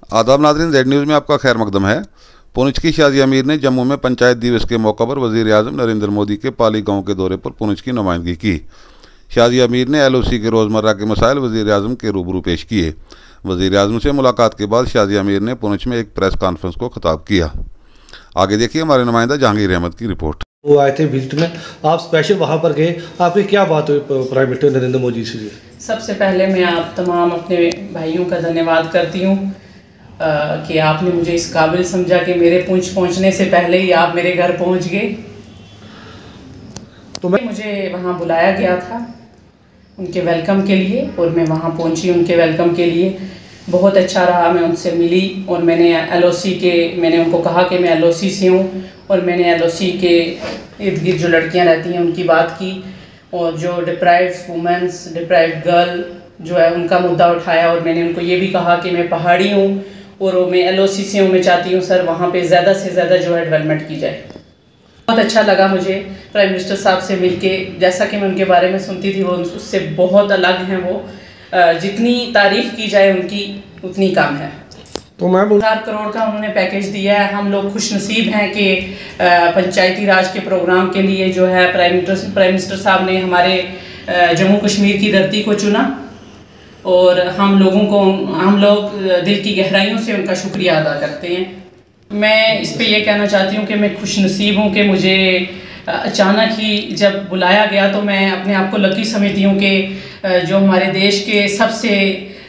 आदाब नाज़रीन, Z news में आपका खैर मकदम है। पुंछ की शाजिया मीर ने जम्मू में पंचायत दिवस के मौका पर वज़ीर आज़म नरेंद्र मोदी के पाली गांव के दौरे पर पुंछ की नुमाइंदगी की। शाजिया मीर ने LOC के रोज़मर्रा के मसाइल वज़ीर आज़म के रूबरू पेश किए। वज़ीर आज़म से मुलाकात के बाद शाजिया मीर ने पुंछ में एक प्रेस कॉन्फ्रेंस को खिताब किया। आगे देखिए हमारे नुमाइंदा जहांगीर अहमद की रिपोर्ट। वो आए थे विजिट में, आप स्पेशल वहाँ पर गए, आपकी क्या बात हुई प्राइम मिनिस्टर नरेंद्र मोदी से? सबसे पहले मैं आप तमाम अपने भाइयों का धन्यवाद करती हूँ कि आपने मुझे इस काबिल समझा कि मेरे पुंछ पहुँचने से पहले ही आप मेरे घर पहुँच गए। तो मुझे वहाँ बुलाया गया था उनके वेलकम के लिए और मैं वहाँ पहुँची उनके वेलकम के लिए। बहुत अच्छा रहा, मैं उनसे मिली और मैंने उनको कहा कि मैं LOC से हूँ और मैंने LOC के इर्द गिर्द जो लड़कियाँ रहती हैं उनकी बात की और जो डिप्राइव्ड वुमेंस, डिप्राइव्ड गर्ल जो है उनका मुद्दा उठाया। और मैंने उनको ये भी कहा कि मैं पहाड़ी हूँ और मैं LOC से हूँ, मैं चाहती हूँ सर वहाँ पे ज़्यादा से ज़्यादा जो है डेवलपमेंट की जाए। बहुत अच्छा लगा मुझे प्राइम मिनिस्टर साहब से मिलके। जैसा कि मैं उनके बारे में सुनती थी वो उससे बहुत अलग हैं। वो जितनी तारीफ़ की जाए उनकी उतनी कम है। तो मैं 4 करोड़ का उन्होंने पैकेज दिया है। हम लोग खुश नसीब हैं कि पंचायती राज के प्रोग्राम के लिए जो है प्राइम मिनिस्टर साहब ने हमारे जम्मू कश्मीर की धरती को चुना और हम लोग दिल की गहराइयों से उनका शुक्रिया अदा करते हैं। मैं इस पे ये कहना चाहती हूँ कि मैं खुश नसीब हूँ कि मुझे अचानक ही जब बुलाया गया तो मैं अपने आप को लकी समझती हूँ कि जो हमारे देश के सबसे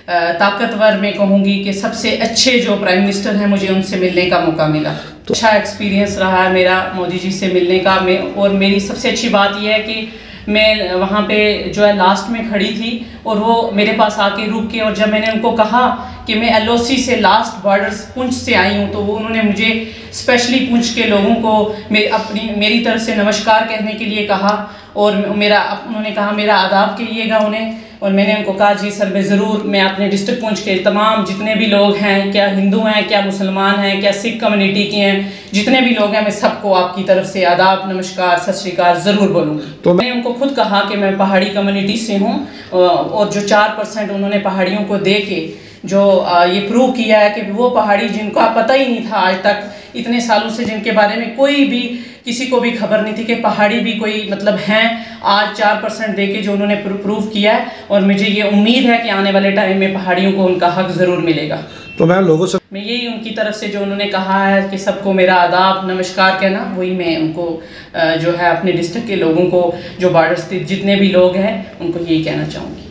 ताकतवर मैं कहूँगी कि सबसे अच्छे जो प्राइम मिनिस्टर हैं मुझे उनसे मिलने का मौका मिला। तो अच्छा एक्सपीरियंस रहा है मेरा मोदी जी से मिलने का। और मेरी सबसे अच्छी बात यह है कि मैं वहाँ पे जो है लास्ट में खड़ी थी और वो मेरे पास आके रुक के, और जब मैंने उनको कहा कि मैं LOC से लास्ट बॉर्डर्स पुंछ से आई हूँ तो वो उन्होंने मुझे स्पेशली पुंछ के लोगों को मेरी तरफ से नमस्कार कहने के लिए कहा और उन्होंने कहा मेरा आदाब कहिएगा उन्हें। और मैंने उनको कहा जी सर मैं अपने डिस्ट्रिक्ट पुंछ के तमाम जितने भी लोग हैं, क्या हिंदू हैं, क्या मुसलमान हैं, क्या सिख कम्युनिटी के हैं, जितने भी लोग हैं मैं सबको आपकी तरफ से आदाब, नमस्कार, सत श्री अकाल ज़रूर बोलूँगी। तो मैंने उनको खुद कहा कि मैं पहाड़ी कम्युनिटी से हूँ और जो 4% उन्होंने पहाड़ियों को दे के जो ये प्रूव किया है कि वो पहाड़ी जिनका पता ही नहीं था आज तक इतने सालों से, जिनके बारे में कोई भी किसी को भी खबर नहीं थी कि पहाड़ी भी कोई मतलब हैं, आज 4% दे के जो उन्होंने प्रूव किया है। और मुझे ये उम्मीद है कि आने वाले टाइम में पहाड़ियों को उनका हक ज़रूर मिलेगा। तो मैं यही उनकी तरफ से जो उन्होंने कहा है कि सबको मेरा आदाब नमस्कार कहना, वही मैं उनको जो है अपने डिस्ट्रिक्ट के लोगों को जो बॉर्डर स्थित जितने भी लोग हैं उनको यही कहना चाहूँगी।